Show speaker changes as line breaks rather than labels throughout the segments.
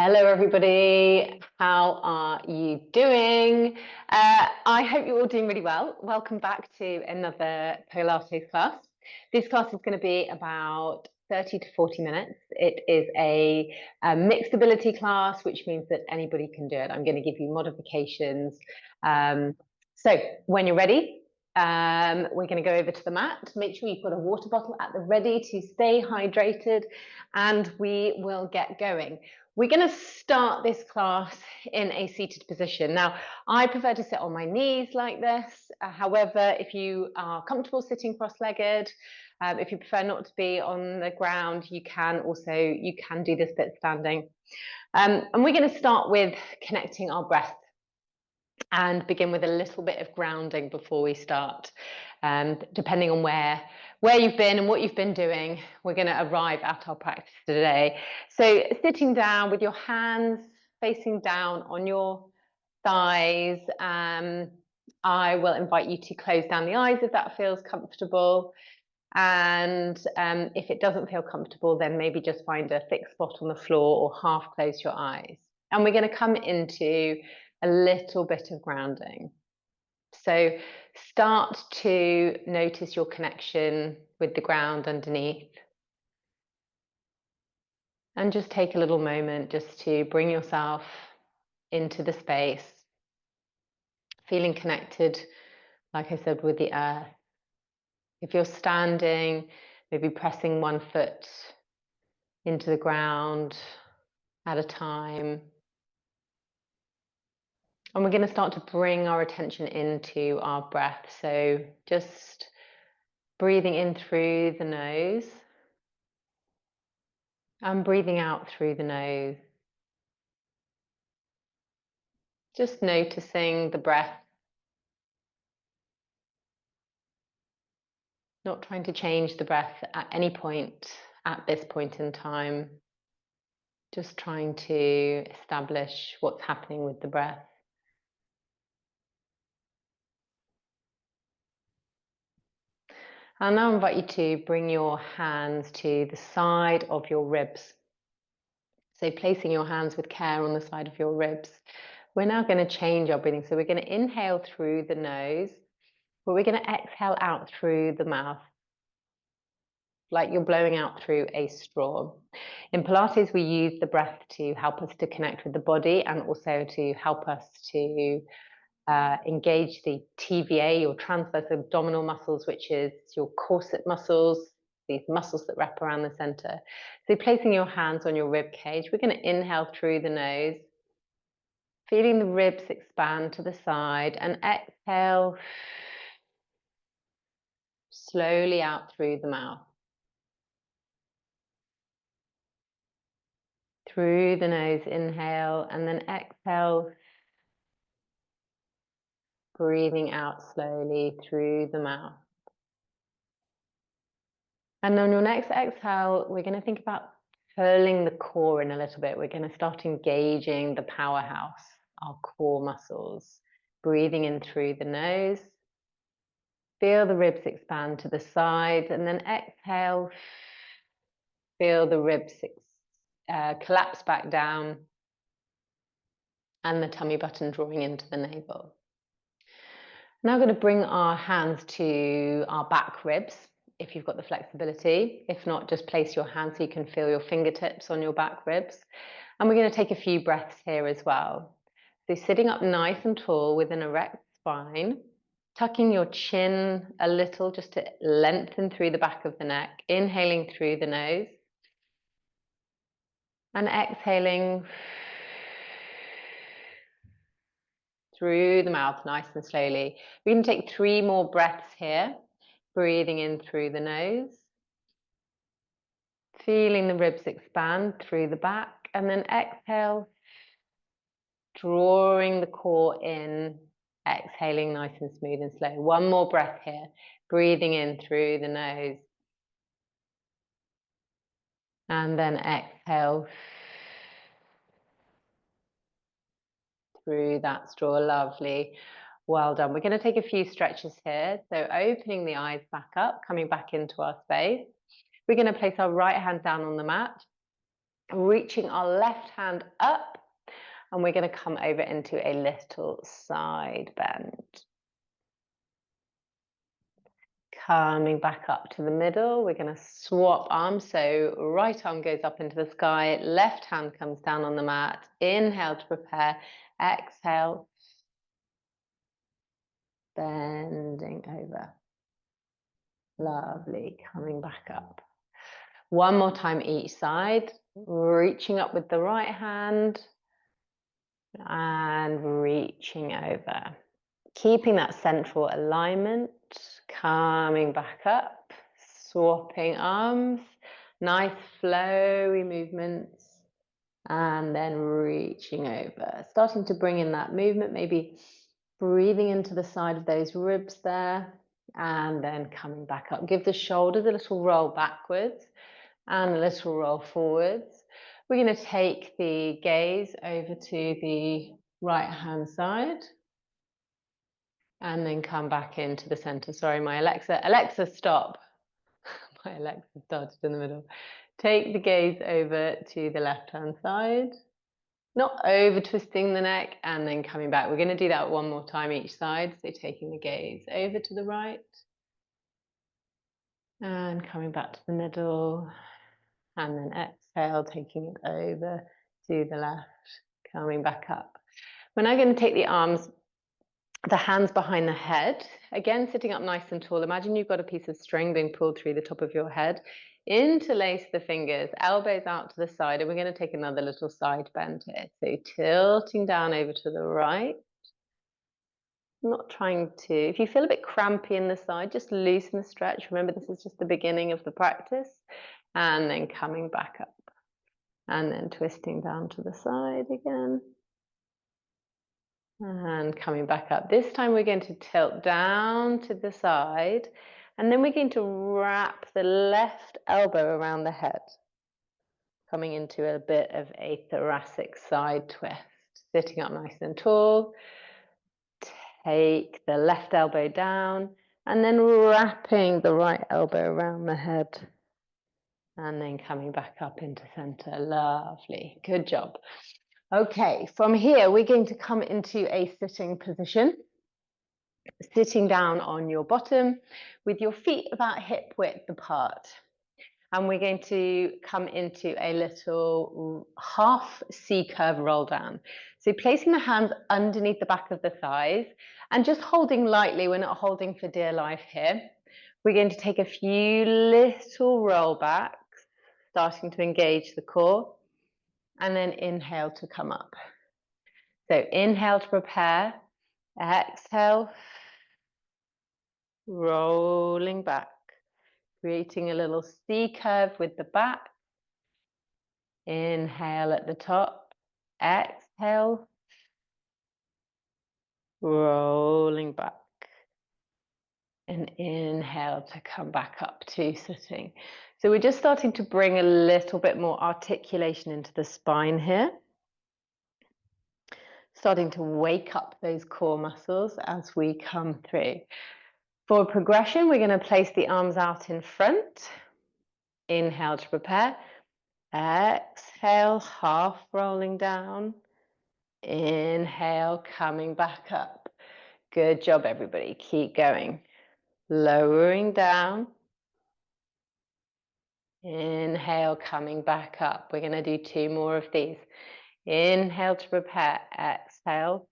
Hello, everybody. How are you doing? I hope you're all doing really well. Welcome back to another Pilates class. This class is going to be about 30 to 40 minutes. It is a mixed ability class, which means that anybody can do it. I'm going to give you modifications. So when you're ready, we're going to go over to the mat. Make sure you've got a water bottle at the ready to stay hydrated, and we will get going. We're going to start this class in a seated position. Now, I prefer to sit on my knees like this. However, if you are comfortable sitting cross-legged, if you prefer not to be on the ground, you can do this bit standing. And we're going to start with connecting our breath and begin with a little bit of grounding before we start. Depending on where you've been and what you've been doing, we're going to arrive at our practice today. So sitting down with your hands facing down on your thighs. I will invite you to close down the eyes if that feels comfortable. And if it doesn't feel comfortable, then maybe just find a fixed spot on the floor or half close your eyes. And we're going to come into a little bit of grounding. So start to notice your connection with the ground underneath. And just take a little moment just to bring yourself into the space, feeling connected, like I said, with the earth. If you're standing, maybe pressing one foot into the ground at a time. And we're going to start to bring our attention into our breath. So just breathing in through the nose and breathing out through the nose. Just noticing the breath. Not trying to change the breath at any point at this point in time. Just trying to establish what's happening with the breath. And now I invite you to bring your hands to the side of your ribs. So placing your hands with care on the side of your ribs. We're now going to change our breathing. So we're going to inhale through the nose, but we're going to exhale out through the mouth, like you're blowing out through a straw. In Pilates, we use the breath to help us to connect with the body and also to help us to engage the TVA, your transverse abdominal muscles, which is your corset muscles, these muscles that wrap around the center. So placing your hands on your rib cage, we're going to inhale through the nose, feeling the ribs expand to the side, and exhale slowly out through the mouth. Through the nose, inhale, and then exhale, breathing out slowly through the mouth. And on your next exhale, we're going to think about pulling the core in a little bit. We're going to start engaging the powerhouse, our core muscles. Breathing in through the nose. Feel the ribs expand to the sides, and then exhale. Feel the ribs collapse back down and the tummy button drawing into the navel. Now we're going to bring our hands to our back ribs, if you've got the flexibility. If not, just place your hands so you can feel your fingertips on your back ribs. And we're going to take a few breaths here as well. So sitting up nice and tall with an erect spine, tucking your chin a little just to lengthen through the back of the neck, inhaling through the nose and exhaling through the mouth, nice and slowly. We can take 3 more breaths here. Breathing in through the nose. Feeling the ribs expand through the back. And then exhale. Drawing the core in. Exhaling nice and smooth and slow. 1 more breath here. Breathing in through the nose. And then exhale. Through that straw. Lovely. Well done. We're going to take a few stretches here. So opening the eyes back up, coming back into our space. We're going to place our right hand down on the mat, reaching our left hand up, and we're going to come over into a little side bend. Coming back up to the middle, we're going to swap arms. So right arm goes up into the sky, left hand comes down on the mat. Inhale to prepare, exhale, bending over. Lovely, coming back up. One more time each side, reaching up with the right hand and reaching over. Keeping that central alignment, coming back up, swapping arms, nice flowy movements, and then reaching over. Starting to bring in that movement, maybe breathing into the side of those ribs there, and then coming back up. Give the shoulders a little roll backwards and a little roll forwards. We're going to take the gaze over to the right hand side and then come back into the center. Sorry, my Alexa, stop. My Alexa started in the middle. Take the gaze over to the left hand side, not over twisting the neck, and then coming back. We're going to do that one more time each side. So taking the gaze over to the right and coming back to the middle, and then exhale, taking it over to the left, coming back up. We're now going to take the arms, the hands behind the head, again sitting up nice and tall. Imagine you've got a piece of string being pulled through the top of your head. Interlace the fingers, elbows out to the side, and we're going to take another little side bend here. So tilting down over to the right. Not trying to, if you feel a bit crampy in the side, just loosen the stretch. Remember, this is just the beginning of the practice. And then coming back up. And then twisting down to the side again. And coming back up. This time we're going to tilt down to the side, and then we're going to wrap the left elbow around the head, coming into a bit of a thoracic side twist. Sitting up nice and tall. Take the left elbow down, and then wrapping the right elbow around the head. And then coming back up into center. Lovely. Good job. Okay, from here, we're going to come into a sitting position. Sitting down on your bottom with your feet about hip width apart. And we're going to come into a little half C-curve roll down. So placing the hands underneath the back of the thighs and just holding lightly. We're not holding for dear life here. We're going to take a few little roll backs, starting to engage the core, and then inhale to come up. So inhale to prepare, exhale, rolling back, creating a little C curve with the back. Inhale at the top, exhale, rolling back. And inhale to come back up to sitting. So we're just starting to bring a little bit more articulation into the spine here. Starting to wake up those core muscles as we come through. For progression, we're going to place the arms out in front. Inhale to prepare. Exhale, half rolling down. Inhale, coming back up. Good job, everybody. Keep going. Lowering down. Inhale, coming back up. We're going to do 2 more of these. Inhale to prepare. Exhale.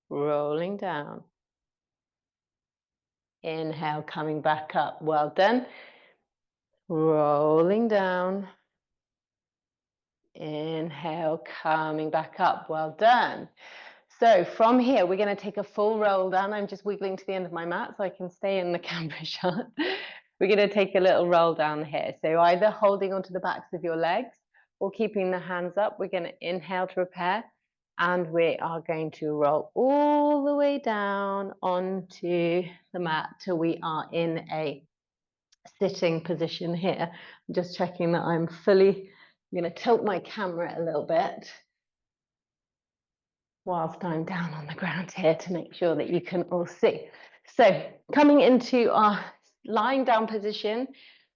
Rolling down. Inhale, coming back up. Well done. Rolling down. Inhale, coming back up. Well done. So from here, we're going to take a full roll down. I'm just wiggling to the end of my mat so I can stay in the camera shot. We're going to take a little roll down here. So either holding onto the backs of your legs or keeping the hands up. We're going to inhale to prepare. And we are going to roll all the way down onto the mat till we are in a sitting position here. I'm just checking that I'm going to tilt my camera a little bit whilst I'm down on the ground here to make sure that you can all see. So coming into our lying down position,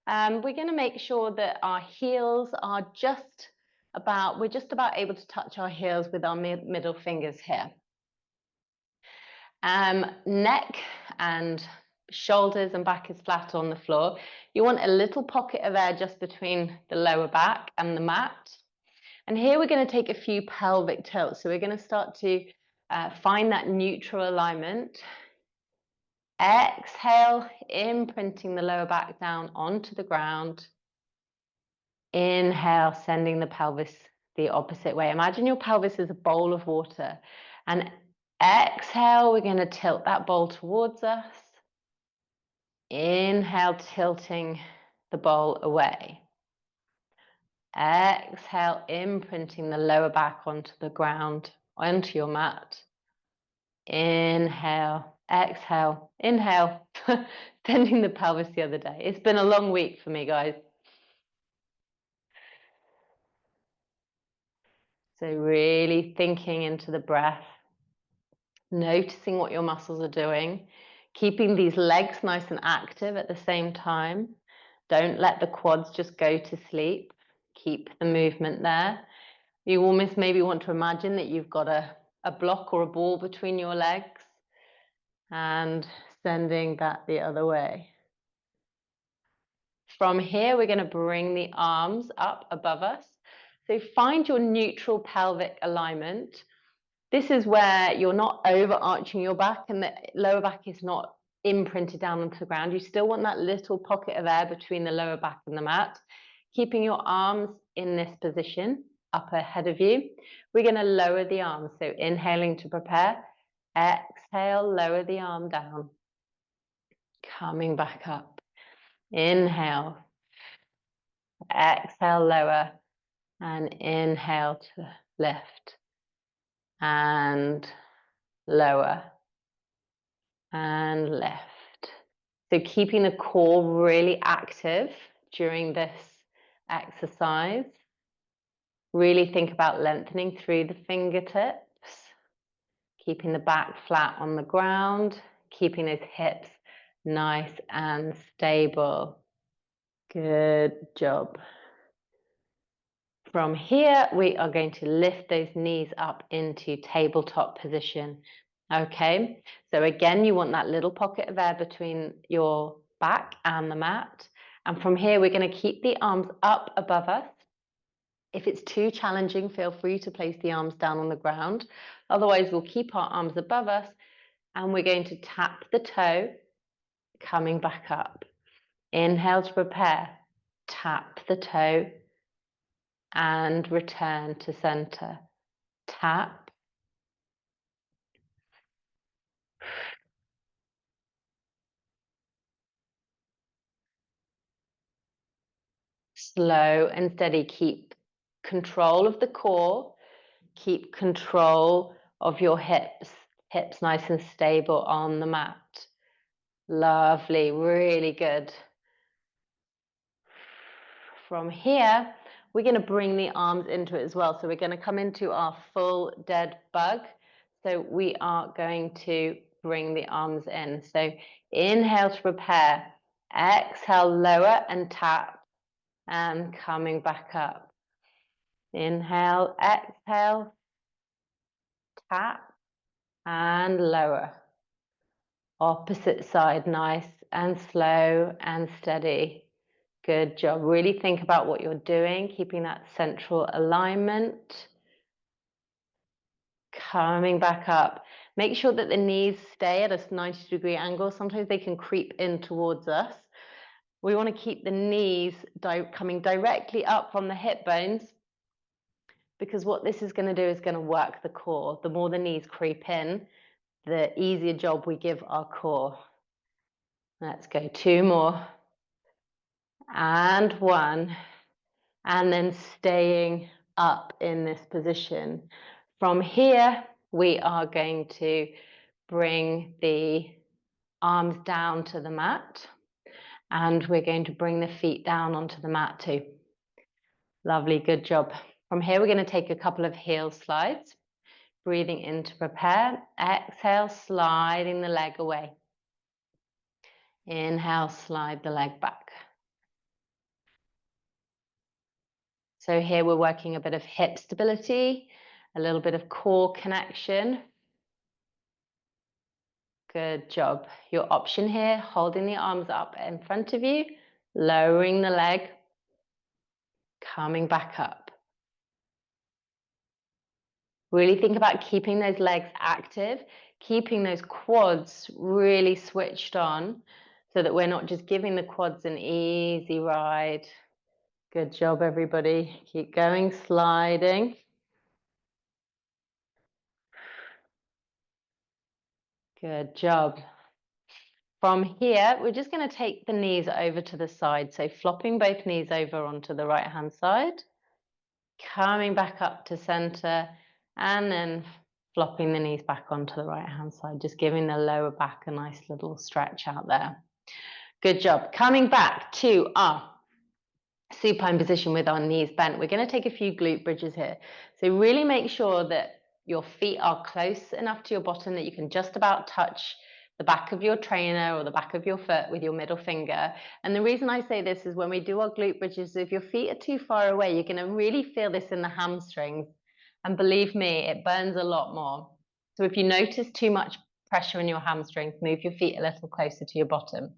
We're going to make sure that our heels are we're just about able to touch our heels with our middle fingers here. Neck and shoulders and back is flat on the floor. You want a little pocket of air just between the lower back and the mat. And here we're going to take a few pelvic tilts. So we're going to start to find that neutral alignment. Exhale, imprinting the lower back down onto the ground. Inhale, sending the pelvis the opposite way. Imagine your pelvis is a bowl of water. And exhale, we're going to tilt that bowl towards us. Inhale, tilting the bowl away. Exhale, imprinting the lower back onto the ground, onto your mat. Inhale, exhale, inhale, bending the pelvis the other day. It's been a long week for me, guys. So really thinking into the breath, noticing what your muscles are doing, keeping these legs nice and active at the same time. Don't let the quads just go to sleep. Keep the movement there. You almost maybe want to imagine that you've got a block or a ball between your legs and sending that the other way. From here, we're going to bring the arms up above us. So find your neutral pelvic alignment. This is where you're not overarching your back and the lower back is not imprinted down onto the ground. You still want that little pocket of air between the lower back and the mat. Keeping your arms in this position, up ahead of you. We're going to lower the arms. So inhaling to prepare. Exhale, lower the arm down. Coming back up. Inhale. Exhale, lower. And inhale to lift. And lower. And lift. So keeping the core really active during this exercise. Really think about lengthening through the fingertips. Keeping the back flat on the ground. Keeping those hips nice and stable. Good job. From here, we are going to lift those knees up into tabletop position. Okay, so again, you want that little pocket of air between your back and the mat. And from here, we're going to keep the arms up above us. If it's too challenging, feel free to place the arms down on the ground. Otherwise, we'll keep our arms above us and we're going to tap the toe, coming back up. Inhale to prepare. Tap the toe and return to center. Tap. Slow and steady. Keep control of the core. Keep control of your hips. Hips nice and stable on the mat. Lovely, really good. From here, we're going to bring the arms into it as well. So we're going to come into our full dead bug. So we are going to bring the arms in. So inhale to prepare. Exhale, lower and tap. And coming back up. Inhale, exhale, tap, and lower. Opposite side, nice and slow and steady. Good job. Really think about what you're doing, keeping that central alignment. Coming back up. Make sure that the knees stay at a 90-degree angle. Sometimes they can creep in towards us. We want to keep the knees coming directly up from the hip bones, because what this is going to do is going to work the core. The more the knees creep in, the easier job we give our core. Let's go 2 more. And 1. And then staying up in this position. From here, we are going to bring the arms down to the mat. And we're going to bring the feet down onto the mat too. Lovely, good job. From here, we're going to take a couple of heel slides. Breathing in to prepare. Exhale, sliding the leg away. Inhale, slide the leg back. So here we're working a bit of hip stability, a little bit of core connection. Good job. Your option here, holding the arms up in front of you, lowering the leg, coming back up. Really think about keeping those legs active, keeping those quads really switched on so that we're not just giving the quads an easy ride. Good job, everybody. Keep going, sliding. Good job. From here, we're just going to take the knees over to the side. So flopping both knees over onto the right-hand side, coming back up to center, and then flopping the knees back onto the right-hand side, just giving the lower back a nice little stretch out there. Good job. Coming back to our supine position with our knees bent, we're going to take a few glute bridges here. So really make sure that your feet are close enough to your bottom that you can just about touch the back of your trainer or the back of your foot with your middle finger. And the reason I say this is when we do our glute bridges, if your feet are too far away, you're going to really feel this in the hamstrings. And believe me, it burns a lot more. So if you notice too much pressure in your hamstrings, move your feet a little closer to your bottom.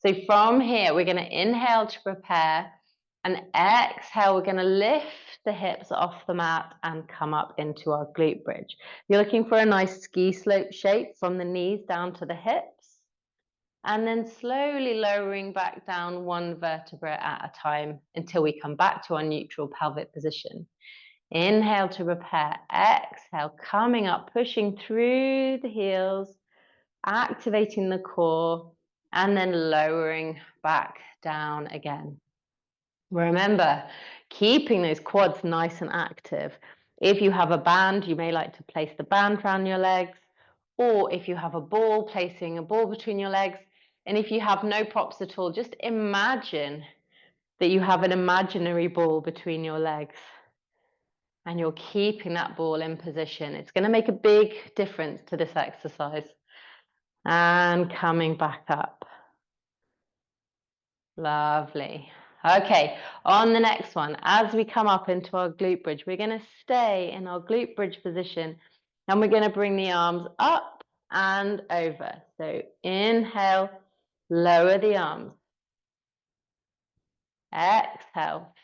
So from here, we're going to inhale to prepare, and exhale, we're going to lift the hips off the mat and come up into our glute bridge. You're looking for a nice ski slope shape from the knees down to the hips, and then slowly lowering back down one vertebra at a time until we come back to our neutral pelvic position. Inhale to prepare, exhale, coming up, pushing through the heels, activating the core, and then lowering back down again. Remember, keeping those quads nice and active. If you have a band, you may like to place the band around your legs, or if you have a ball, placing a ball between your legs. And if you have no props at all, just imagine that you have an imaginary ball between your legs and you're keeping that ball in position. It's going to make a big difference to this exercise. And coming back up. Lovely. Okay, on the next one, as we come up into our glute bridge, we're going to stay in our glute bridge position and we're going to bring the arms up and over. So inhale, lower the arms. Exhale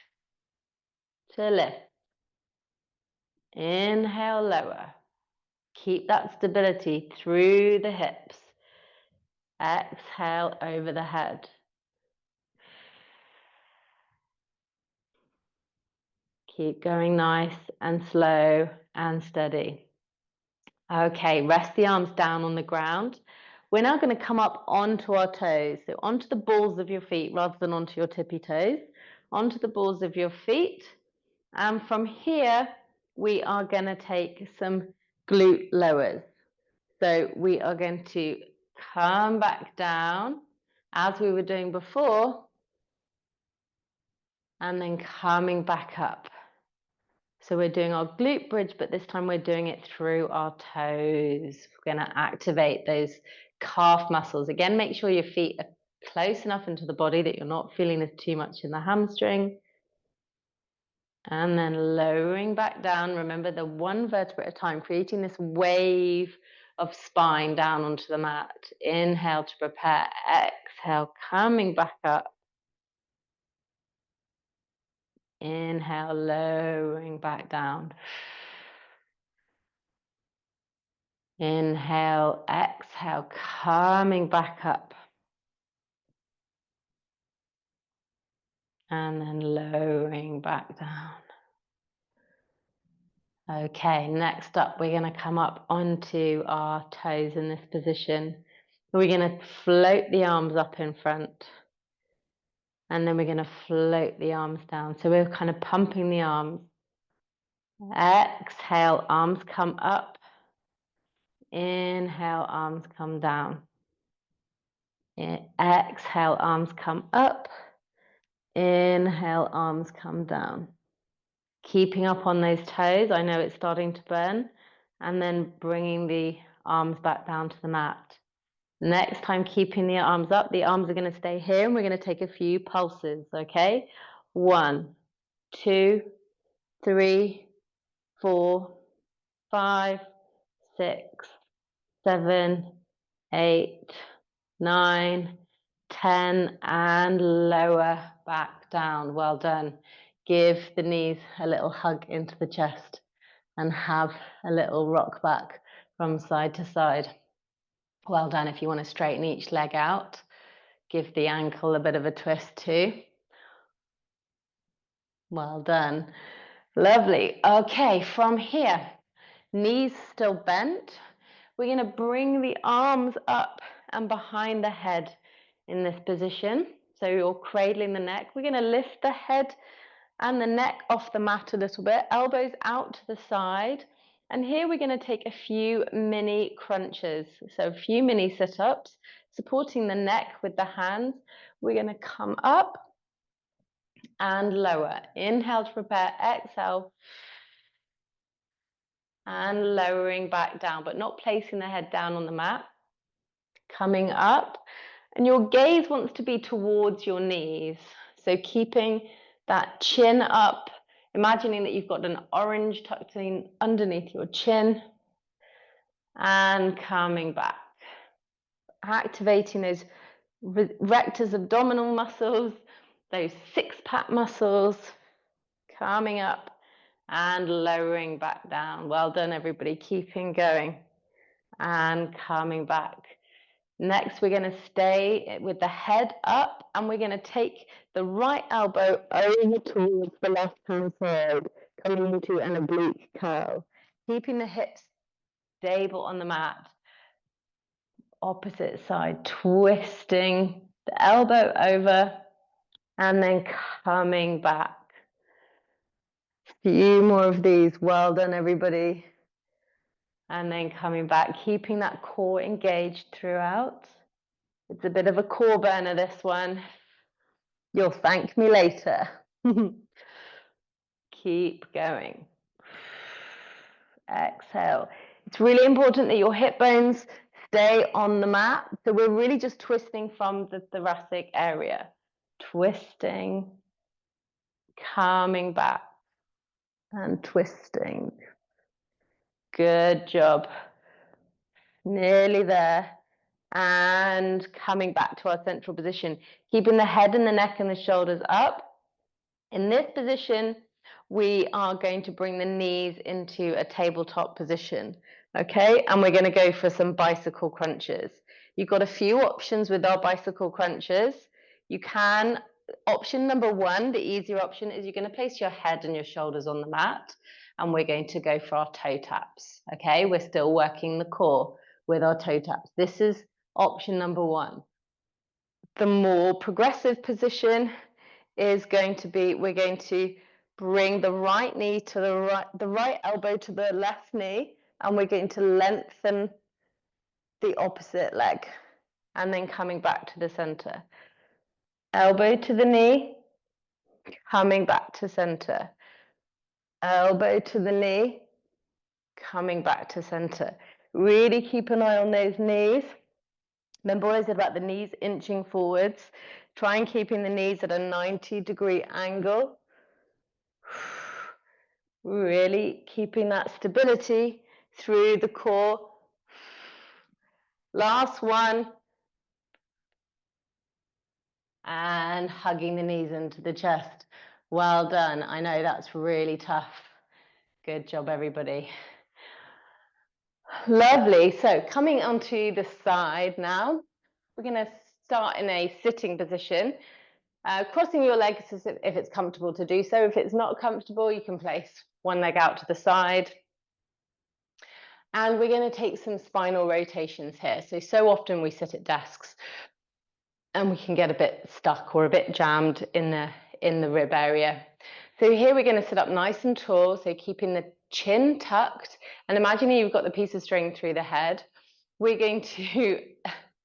to lift. Inhale, lower. Keep that stability through the hips. Exhale over the head. Keep going nice and slow and steady. Okay, rest the arms down on the ground. We're now going to come up onto our toes, so onto the balls of your feet rather than onto your tippy toes, onto the balls of your feet. And from here, we are going to take some glute lowers. So we are going to come back down as we were doing before, and then coming back up. So we're doing our glute bridge, but this time we're doing it through our toes. We're going to activate those calf muscles. Again, make sure your feet are close enough into the body that you're not feeling this too much in the hamstring. And then lowering back down. Remember, the one vertebra at a time, creating this wave of spine down onto the mat. Inhale to prepare. Exhale, coming back up. Inhale, lowering back down. Inhale, exhale, coming back up. And then lowering back down. Okay, next up, we're going to come up onto our toes in this position. We're going to float the arms up in front. And then we're going to float the arms down. So we're kind of pumping the arms. Exhale, arms come up. Inhale, arms come down. Exhale, arms come up. Inhale, arms come down. Keeping up on those toes. I know it's starting to burn. And then bringing the arms back down to the mat. Next time, keeping the arms up. The arms are going to stay here and we're going to take a few pulses, okay? 1, 2, 3, 4, 5, 6, 7, 8, 9, 10, and lower back down. Well done. Give the knees a little hug into the chest and have a little rock back from side to side. Well done. If you want to straighten each leg out, give the ankle a bit of a twist too. Well done. Lovely. Okay, from here, knees still bent. We're going to bring the arms up and behind the head in this position. So you're cradling the neck. We're going to lift the head and the neck off the mat a little bit, elbows out to the side. And here we're going to take a few mini crunches. So a few mini sit-ups, supporting the neck with the hands. We're going to come up and lower. Inhale to prepare, exhale. And lowering back down, but not placing the head down on the mat. Coming up, and your gaze wants to be towards your knees. So keeping that chin up, imagining that you've got an orange tucked in underneath your chin, and coming back. Activating those rectus abdominal muscles, those six-pack muscles, coming up and lowering back down. Well done, everybody. Keeping going and coming back. Next, we're going to stay with the head up, and we're going to take the right elbow over towards the left-hand side, coming into an oblique curl, keeping the hips stable on the mat. Opposite side, twisting the elbow over, and then coming back. Few more of these. Well done, everybody. And then coming back, keeping that core engaged throughout. It's a bit of a core burner, this one. You'll thank me later. Keep going. Exhale. It's really important that your hip bones stay on the mat. So we're really just twisting from the thoracic area. Twisting, coming back, and twisting. Good job. Nearly there. And coming back to our central position. Keeping the head and the neck and the shoulders up. In this position, we are going to bring the knees into a tabletop position, okay? And we're going to go for some bicycle crunches. You've got a few options with our bicycle crunches. You can, option number one, the easier option, is you're going to place your head and your shoulders on the mat, and we're going to go for our toe taps, okay? We're still working the core with our toe taps. This is option number one. The more progressive position is going to be, we're going to bring the right knee to the right elbow to the left knee, and we're going to lengthen the opposite leg, and then coming back to the center. Elbow to the knee, coming back to center. Elbow to the knee, coming back to center. Really keep an eye on those knees. Remember what I said about the knees inching forwards. Try and keeping the knees at a 90-degree angle. Really keeping that stability through the core. Last one. And hugging the knees into the chest. Well done. I know that's really tough. Good job, everybody. Lovely. So coming onto the side now, we're going to start in a sitting position. Crossing your legs if it's comfortable to do so. If it's not comfortable, you can place one leg out to the side. And we're going to take some spinal rotations here. So often we sit at desks and we can get a bit stuck or a bit jammed in the rib area. So here we're going to sit up nice and tall, so keeping the chin tucked, and imagining you've got the piece of string through the head. We're going to,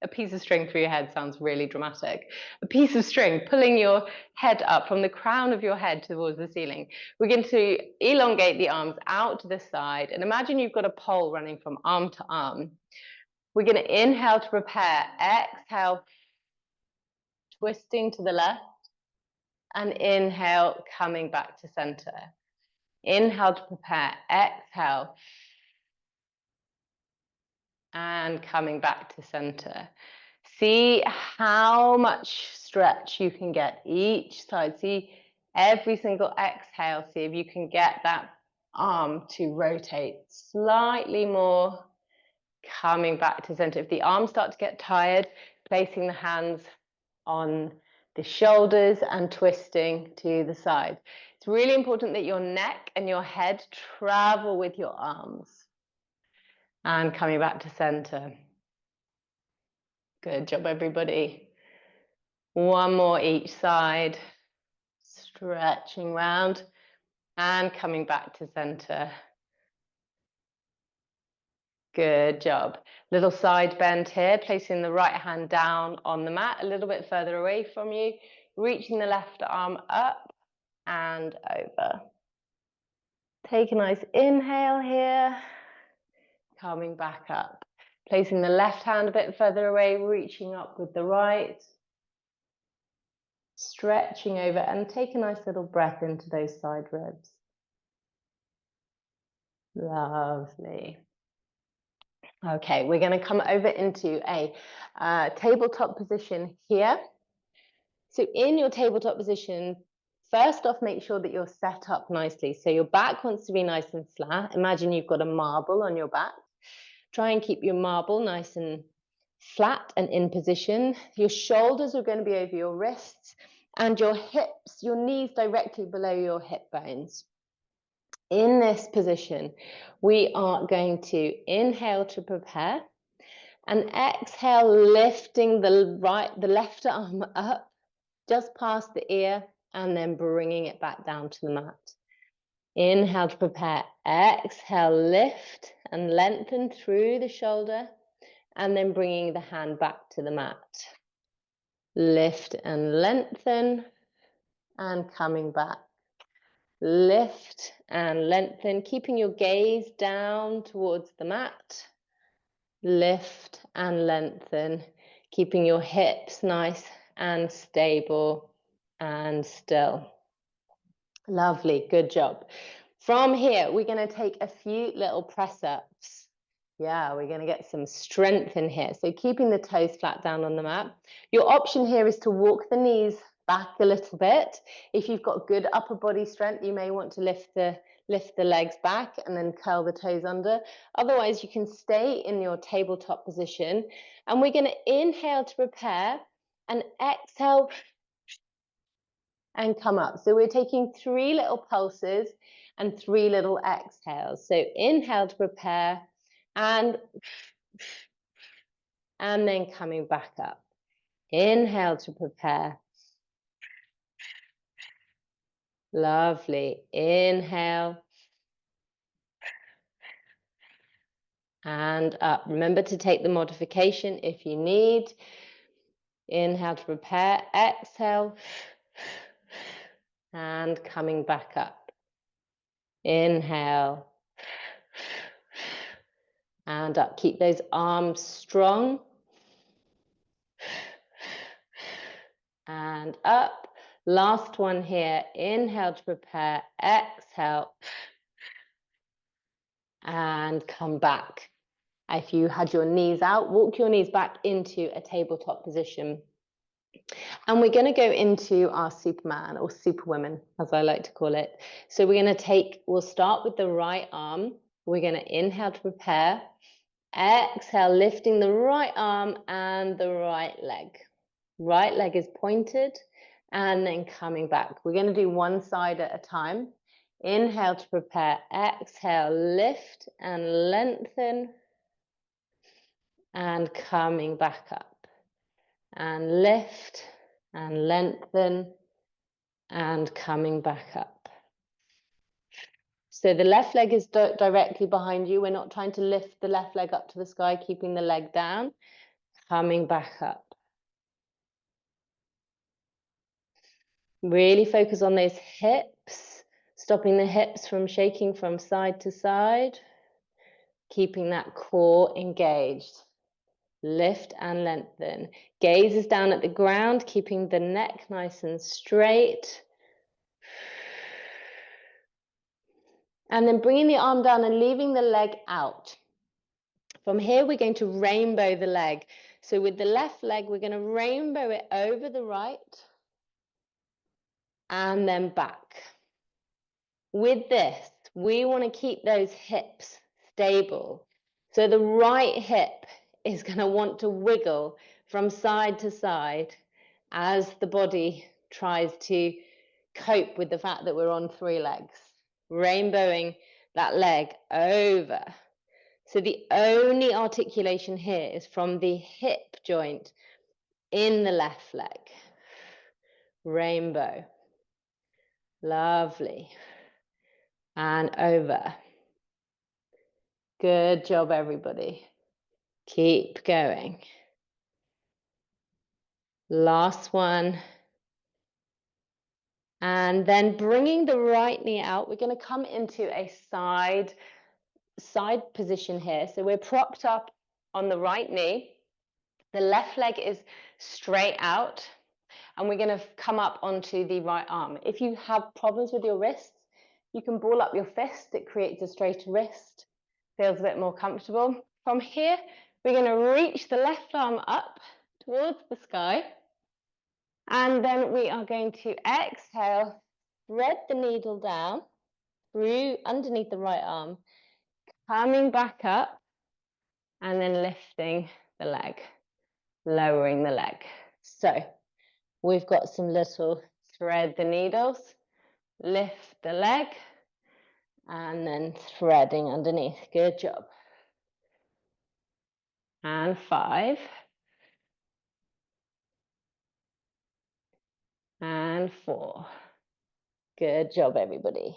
a piece of string through your head sounds really dramatic. A piece of string pulling your head up from the crown of your head towards the ceiling. We're going to elongate the arms out to the side, and imagine you've got a pole running from arm to arm. We're going to inhale to prepare, exhale, twisting to the left, and inhale, coming back to center. Inhale to prepare, exhale, and coming back to center. See how much stretch you can get each side. See every single exhale, see if you can get that arm to rotate slightly more, coming back to center. If the arms start to get tired, placing the hands on the shoulders and twisting to the side. It's really important that your neck and your head travel with your arms. And coming back to center. Good job, everybody. One more each side. Stretching round and coming back to center. Good job. Little side bend here, placing the right hand down on the mat, a little bit further away from you, reaching the left arm up and over. Take a nice inhale here, coming back up. Placing the left hand a bit further away, reaching up with the right. Stretching over and take a nice little breath into those side ribs. Lovely. Okay, we're going to come over into a tabletop position here. So in your tabletop position, first off, make sure that you're set up nicely. So your back wants to be nice and flat. Imagine you've got a marble on your back. Try and keep your marble nice and flat and in position. Your shoulders are going to be over your wrists and your hips, your knees directly below your hip bones. In this position, we are going to inhale to prepare and exhale, lifting the left arm up just past the ear and then bringing it back down to the mat. Inhale to prepare, exhale, lift and lengthen through the shoulder and then bringing the hand back to the mat. Lift and lengthen and coming back. Lift and lengthen, keeping your gaze down towards the mat. Lift and lengthen, keeping your hips nice and stable and still. Lovely, good job. From here, we're going to take a few little press-ups. Yeah, we're going to get some strength in here. So keeping the toes flat down on the mat. Your option here is to walk the knees back a little bit. If you've got good upper body strength, you may want to lift the legs back and then curl the toes under. Otherwise, you can stay in your tabletop position. And we're going to inhale to prepare and exhale and come up. So we're taking 3 little pulses and 3 little exhales. So inhale to prepare and then coming back up. Inhale to prepare. Lovely. Inhale and up. Remember to take the modification if you need. Inhale to prepare. Exhale and coming back up. Inhale and up. Keep those arms strong. And up. Last one here. Inhale to prepare. Exhale and come back. If you had your knees out, walk your knees back into a tabletop position. And we're going to go into our Superman or Superwoman, as I like to call it. So we're going to we'll start with the right arm. We're going to inhale to prepare. Exhale, lifting the right arm and the right leg. Right leg is pointed and then coming back. We're going to do one side at a time. Inhale to prepare. Exhale, lift and lengthen and coming back up. And lift and lengthen and coming back up. So the left leg is directly behind you. We're not trying to lift the left leg up to the sky, keeping the leg down, coming back up. Really focus on those hips, stopping the hips from shaking from side to side, keeping that core engaged. lift and lengthen. Gaze is down at the ground, keeping the neck nice and straight. And then bringing the arm down and leaving the leg out. From here, we're going to rainbow the leg. So with the left leg, we're going to rainbow it over the right and then back. With this, we want to keep those hips stable. So the right hip is going to want to wiggle from side to side as the body tries to cope with the fact that we're on 3 legs. Rainbowing that leg over. So the only articulation here is from the hip joint in the left leg. Rainbow. Lovely. And over. Good job, everybody. Keep going. Last one. And then bringing the right knee out, we're going to come into a side position here. So we're propped up on the right knee. The left leg is straight out. And we're going to come up onto the right arm. If you have problems with your wrists, you can ball up your fist. It creates a straighter wrist. Feels a bit more comfortable. From here, we're going to reach the left arm up towards the sky. And then we are going to exhale, thread the needle down through underneath the right arm, coming back up, and then lifting the leg, lowering the leg. So we've got some little thread the needles, lift the leg, and then threading underneath. Good job. And 5. And 4. Good job, everybody.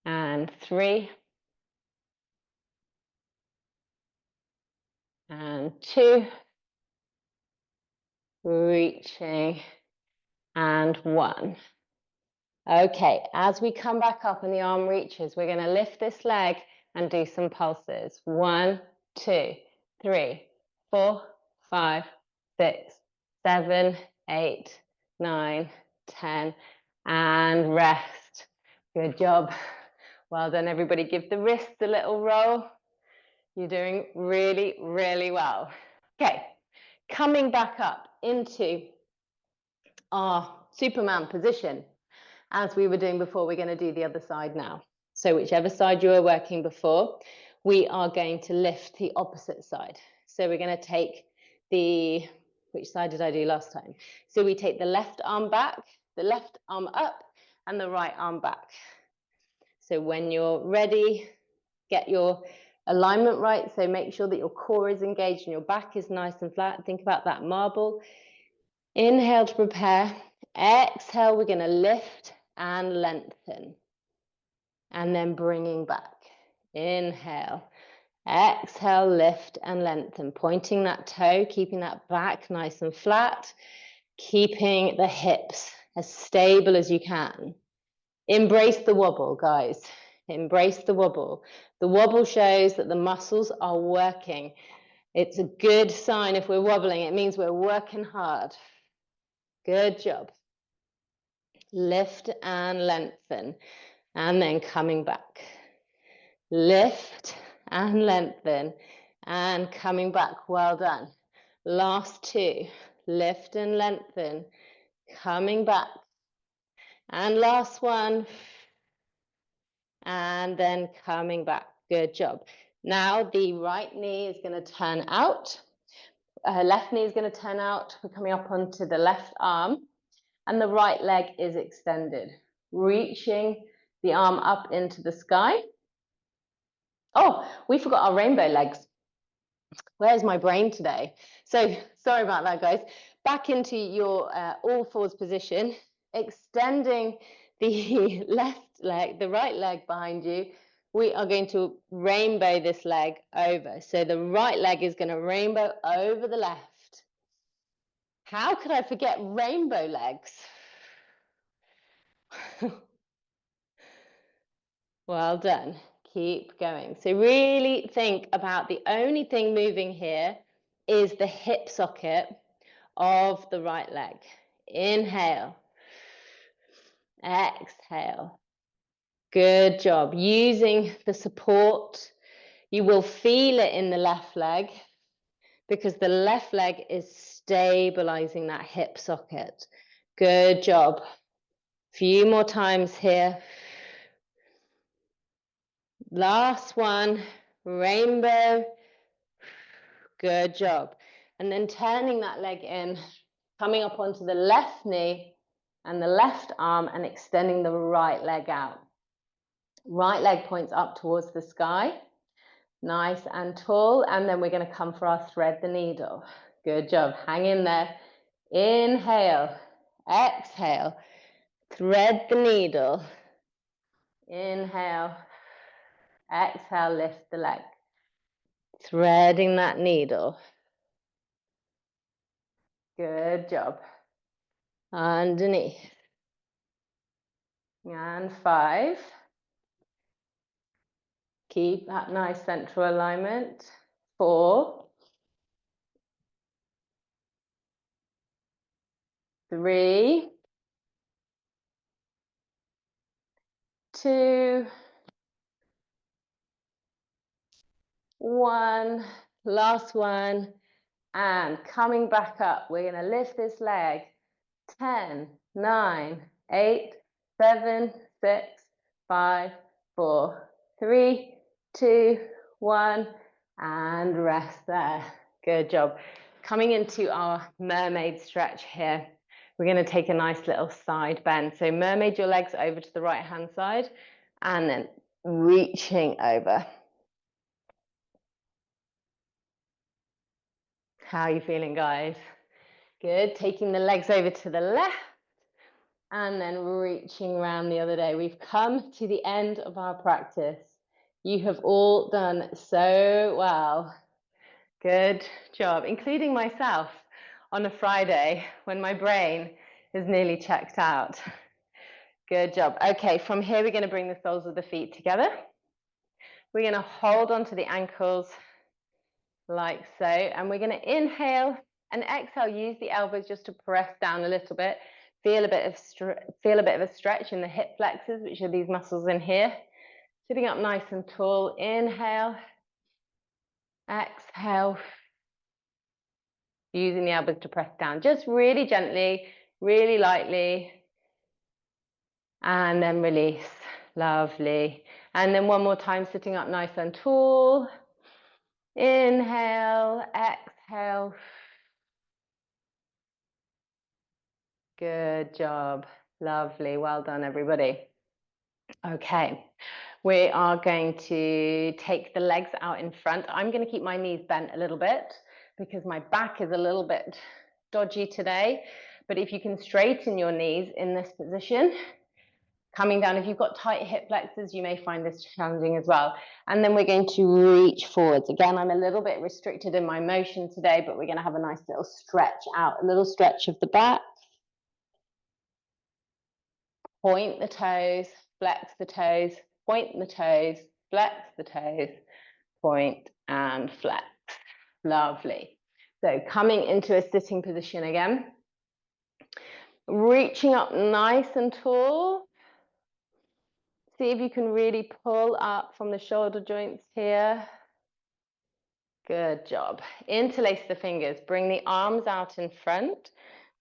And 3. And 2. Reaching. And 1. Okay, as we come back up and the arm reaches, we're going to lift this leg and do some pulses. 1, 2, 3, 4, 5, 6, 7, 8, 9, 10, and rest. Good job. Well done, everybody. Give the wrists a little roll. You're doing really, really well. Okay, coming back up into our Superman position. As we were doing before, we're going to do the other side now. So whichever side you were working before, we are going to lift the opposite side. So we're going to take which side did I do last time? So we take the left arm back, the left arm up, and the right arm back. So when you're ready, get your alignment right. So make sure that your core is engaged and your back is nice and flat. Think about that marble. Inhale to prepare. Exhale, we're going to lift and lengthen. And then bringing back. Inhale. Exhale, lift and lengthen. Pointing that toe, keeping that back nice and flat. Keeping the hips as stable as you can. Embrace the wobble, guys. Embrace the wobble. The wobble shows that the muscles are working. It's a good sign if we're wobbling. It means we're working hard. Good job. Lift and lengthen. And then coming back. Lift and lengthen. And coming back. Well done. Last 2. Lift and lengthen. Coming back. And last 1. And then coming back. Good job. Now the right knee is going to turn out. Left knee is going to turn out. We're coming up onto the left arm. And the right leg is extended. Reaching the arm up into the sky. Oh, we forgot our rainbow legs. Where's my brain today? So sorry about that, guys. Back into your all fours position, extending the left leg, the right leg behind you. We are going to rainbow this leg over. So the right leg is going to rainbow over the left. How could I forget rainbow legs? Well done. Keep going. So really think about the only thing moving here is the hip socket of the right leg. Inhale. Exhale. Good job. Using the support, you will feel it in the left leg because the left leg is stabilizing that hip socket. Good job. Few more times here. Last one. Rainbow. Good job. And then turning that leg in, coming up onto the left knee and the left arm and extending the right leg out. Right leg points up towards the sky. Nice and tall. And then we're going to come for our thread the needle. Good job. Hang in there. Inhale. Exhale. Thread the needle. Inhale. Exhale. Lift the leg. Threading that needle. Good job. Underneath. And 5. Keep that nice central alignment. 4. 3. 2. 1. Last one. And coming back up, we're going to lift this leg. 10, 9, 8, 7, 6, 5, 4, 3, 2, 1, and rest there. Good job. Coming into our mermaid stretch here, we're going to take a nice little side bend. So mermaid your legs over to the right hand side and then reaching over. How are you feeling, guys? Good. Taking the legs over to the left and then reaching around the other day. We've come to the end of our practice. You have all done so well. Good job, including myself on a Friday when my brain is nearly checked out. Good job. Okay, from here we're going to bring the soles of the feet together. We're going to hold onto the ankles like so, and we're going to inhale and exhale. Use the elbows just to press down a little bit. Feel a bit of a stretch in the hip flexors, which are these muscles in here. Sitting up nice and tall. Inhale. Exhale. Using the elbows to press down. Just really gently, really lightly. And then release. Lovely. And then one more time, sitting up nice and tall. Inhale. Exhale. Good job. Lovely. Well done, everybody. Okay. We are going to take the legs out in front. I'm going to keep my knees bent a little bit because my back is a little bit dodgy today. But if you can straighten your knees in this position, coming down, if you've got tight hip flexors, you may find this challenging as well. And then we're going to reach forwards. Again, I'm a little bit restricted in my motion today, but we're going to have a nice little stretch out, a little stretch of the back. Point the toes, flex the toes, point the toes, flex the toes, point and flex. Lovely. So coming into a sitting position again. Reaching up nice and tall. See if you can really pull up from the shoulder joints here. Good job. Interlace the fingers. Bring the arms out in front.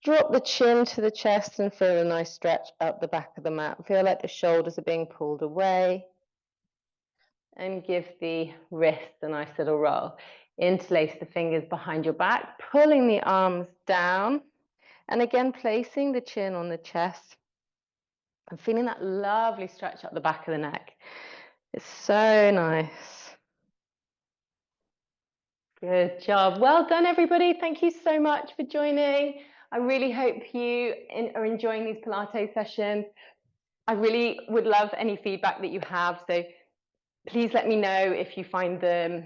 Drop the chin to the chest and feel a nice stretch up the back of the mat. Feel like the shoulders are being pulled away. And give the wrist a nice little roll. Interlace the fingers behind your back, pulling the arms down. And again, placing the chin on the chest. And feeling that lovely stretch up the back of the neck. It's so nice. Good job. Well done, everybody. Thank you so much for joining. I really hope you are enjoying these Pilates sessions. I really would love any feedback that you have. So please let me know if you find them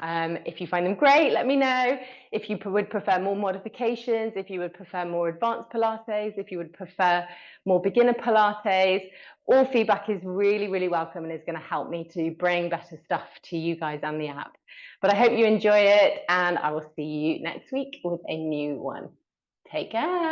If you find them great, let me know. If you would prefer more modifications, if you would prefer more advanced Pilates, if you would prefer more beginner Pilates, all feedback is really, really welcome and is going to help me to bring better stuff to you guys and the app. But I hope you enjoy it, and I will see you next week with a new one. Take care.